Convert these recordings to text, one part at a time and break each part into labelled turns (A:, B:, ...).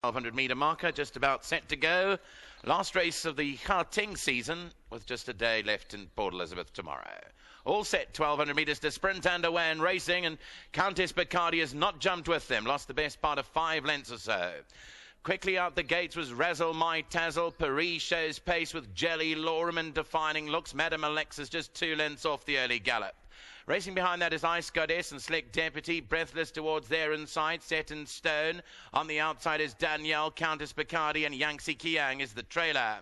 A: 1200-metre marker just about set to go. Last race of the Gauteng season with just a day left in Port Elizabeth tomorrow. All set, 1200 metres to sprint underway and racing, and Countess Bacardi has not jumped with them, lost the best part of 5 lengths or so. Quickly out the gates was Razzle My Tazzle. Paris shows pace with Jelly Lorem and defining looks. Madame Alexis just 2 lengths off the early gallop. Racing behind that is Ice Goddess and Slick Deputy, breathless towards their inside, Set in Stone. On the outside is Danielle, Countess Bacardi, and Yangtze Kiang is the trailer.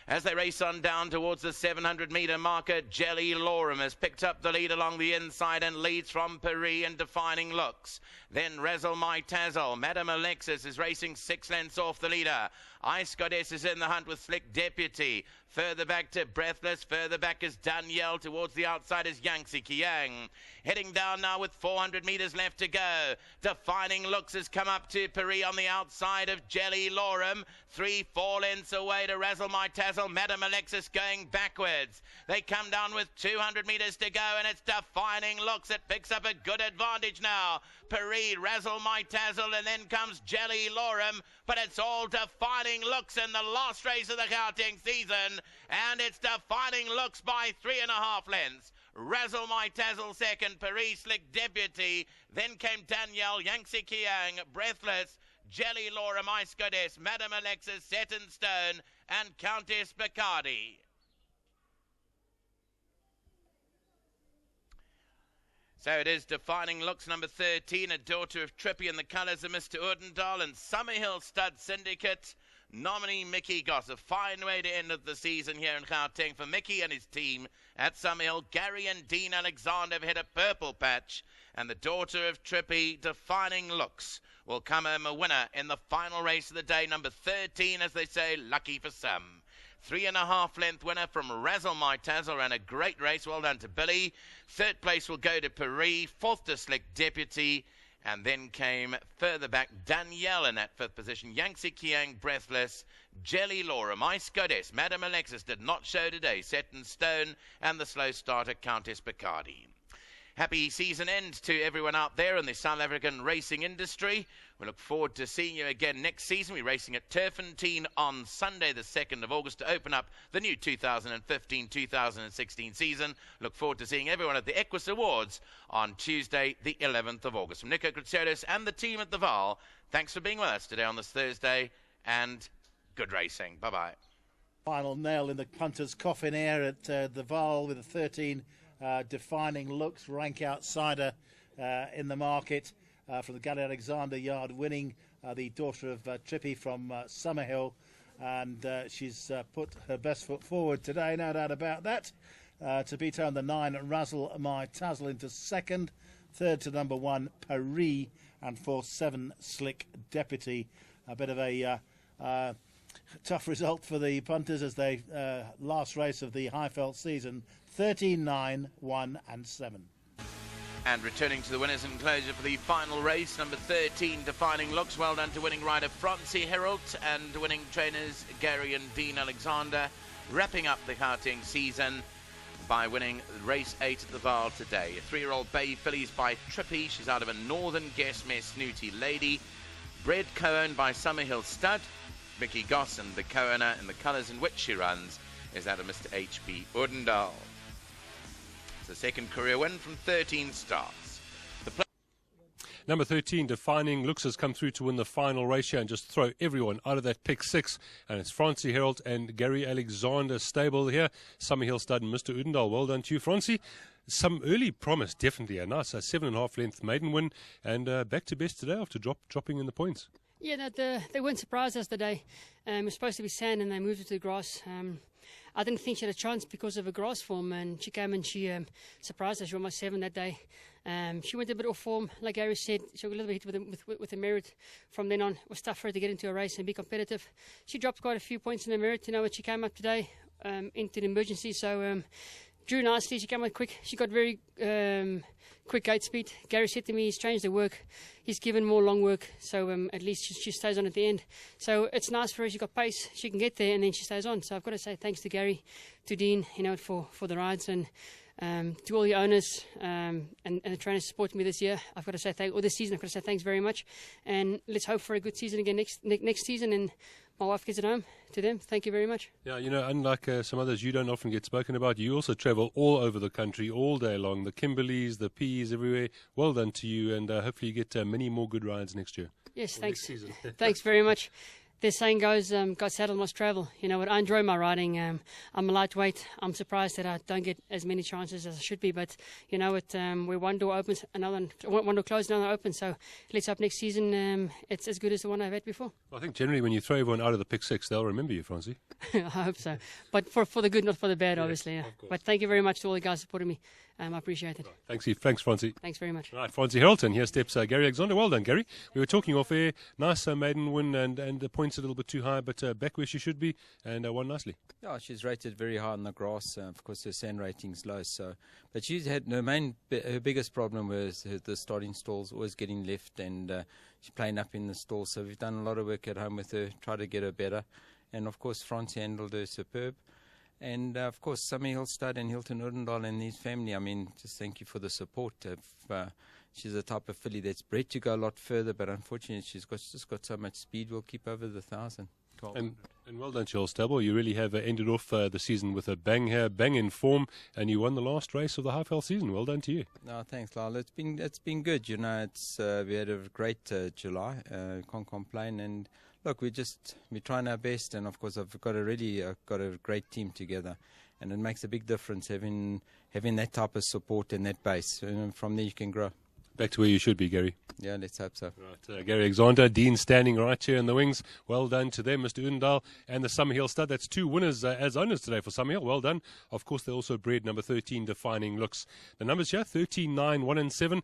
A: As they race on down towards the 700-metre marker, Jelly Lorem has picked up the lead along the inside and leads from Paris and defining looks. Then Razzle My Tazzle. Madame Alexis is racing 6 lengths off the leader. Ice Goddess is in the hunt with Slick Deputy. Further back to Breathless. Further back is Danielle. Towards the outside is Yangtze Kiang. Heading down now with 400 metres left to go. Defining Looks has come up to Paris on the outside of Jelly Lorem. 3-4 lengths away to Razzle My Tazzle. Madame Alexis going backwards. They come down with 200 metres to go, and it's Defining Looks. It picks up a good advantage now. Paris, Razzle My Tazzle, and then comes Jelly Lorem. But it's all Defining Looks in the last race of the Gauteng season. And it's Defining Looks by 3.5 lengths. Razzle My Tazzle second, Paris Slick Deputy. Then came Danielle, Yangtze Kiang, Breathless, Jelly Lorem, Ice Goddess, Madame Alexis, Set in Stone, and Countess Bacardi. So it is Defining Looks, number 13, a daughter of Trippy in the colours of Mr. Odendahl, and Summerhill Stud Syndicate. Nominee Mickey Goss. A fine way to end of the season here in Gauteng for Mickey and his team at Summerhill. Gary and Dean Alexander have hit a purple patch, and the daughter of Trippy, Defining Looks, will come home a winner in the final race of the day, number 13, as they say, lucky for some. 3.5 length winner from Razzle My Tazzle, ran a great race. Well done to Billy. Third place will go to Paris. Fourth to Slick Deputy. And then came further back Danielle in that 5th position. Yangtze Kiang, Breathless, Jelly Lorem, Ice Goddess, Madame Alexis did not show today, Set in Stone, and the slow starter Countess Bacardi. Happy season end to everyone out there in the South African racing industry. We look forward to seeing you again next season. We're racing at Turfentine on Sunday, the 2nd of August, to open up the new 2015-2016 season. Look forward to seeing everyone at the Equus Awards on Tuesday, the 11th of August. From Nico Kritsiotis and the team at the Vaal, thanks for being with us today on this Thursday, and good racing. Bye-bye.
B: Final nail in the punter's coffin here at the Vaal with a 13 Defining Looks, rank outsider in the market from the Gary Alexander yard, winning the daughter of Trippy from Summerhill, and she's put her best foot forward today, no doubt about that, to beat her on the 9 Razzle My Tazzle into second, third to number 1 Paris, and for 7 Slick Deputy. A bit of a tough result for the punters as they last race of the Highveld season, 13, 9, 1 and 7.
A: And returning to the winners' enclosure for the final race, number 13, Defining Looks. Well done to winning rider Francie Herald and winning trainers Gary and Dean Alexander. Wrapping up the Gauteng season by winning race 8 at the Vaal today. A 3-year-old Bay Fillies by Trippy. She's out of a Northern Guestmare Snooty Lady. Bred co-owned by Summerhill Stud. Mickey Goss, and the co-owner in the colours in which she runs is that of Mr. H.P. Odendahl. It's the second career win from 13 starts.
C: Number 13, Defining Looks, has come through to win the final race here and just throw everyone out of that pick 6. And it's Francie Herald and Gary Alexander stable here. Summerhill Stud and Mr. Odendahl. Well done to you, Francie. Some early promise, definitely. A nice 7.5 length maiden win, and back to best today after dropping in the points.
D: Yeah, they weren't surprised us today. It was supposed to be sand, and they moved it to the grass. I didn't think she had a chance because of her grass form, and she came and she surprised us. She won my 7 that day. She went a bit off form, like Gary said. She got a little bit hit with the merit. From then on, it was tough for her to get into a race and be competitive. She dropped quite a few points in the merit, when she came up today into the emergency. So drew nicely. She came out quick. She got very quick gate speed. Gary said to me he's changed the work. He's given more long work, so at least she stays on at the end. So it's nice for her. She got pace. She can get there, and then she stays on. So I've got to say thanks to Gary, to Dean, for the rides, and To all the owners and the trainers supporting me this year, I've got to say this season, I've got to say thanks very much. And let's hope for a good season again next season. And my wife gets it home. To them, thank you very much.
C: Yeah, unlike some others, you don't often get spoken about. You also travel all over the country all day long. The Kimberleys, the P's, everywhere. Well done to you, and hopefully you get many more good rides next year.
D: Yes, thanks. Thanks very much. The saying goes, God saddled must travel. You know what? I enjoy my riding. I'm a lightweight. I'm surprised that I don't get as many chances as I should be. But you know what? Where one door opens, one door closes, another opens. So let's hope next season it's as good as the one I've had before.
C: Well, I think generally when you throw everyone out of the pick 6, they'll remember you, Francie.
D: I hope so. But for the good, not for the bad, obviously. Yeah. But thank you very much to all the guys supporting me. I appreciate it.
C: Right. Thanks, Francie.
D: Thanks very much.
C: Right, Francie Heraldton. Here steps Gary Alexander. Well done, Gary. We were talking off air. Nice maiden win, and the points a little bit too high, but back where she should be, and won nicely.
E: Yeah, she's rated very high on the grass. Of course, her sand rating's low. But she's had her biggest problem was the starting stalls always getting left, and she's playing up in the stall. So we've done a lot of work at home with her, try to get her better. And of course, Francie handled her superb. And of course, Summerhill Stud and Hilton Odendaal and his family. I mean, just thank you for the support. She's the type of filly that's bred to go a lot further, but unfortunately, she's just got so much speed. We'll keep over the 1,000.
C: And well done, Charles Stable. You really have ended off the season with a bang here, bang in form, and you won the last race of the Highveld season. Well done to you.
E: No, thanks, Lyle. It's been good. You know, we had a great July. Can't complain. And look, we're trying our best, and of course, I've got a great team together, and it makes a big difference having that type of support and that base. And from there, you can grow.
C: Back to where you should be, Gary.
E: Yeah, let's hope so.
C: Right, Gary Alexander, Dean standing right here in the wings. Well done to them, Mr. Odendaal and the Summerhill Stud. That's 2 winners as owners today for Summerhill. Well done. Of course, they also bred number 13, Defining Looks. The numbers here, 13, 9, 1 and 7.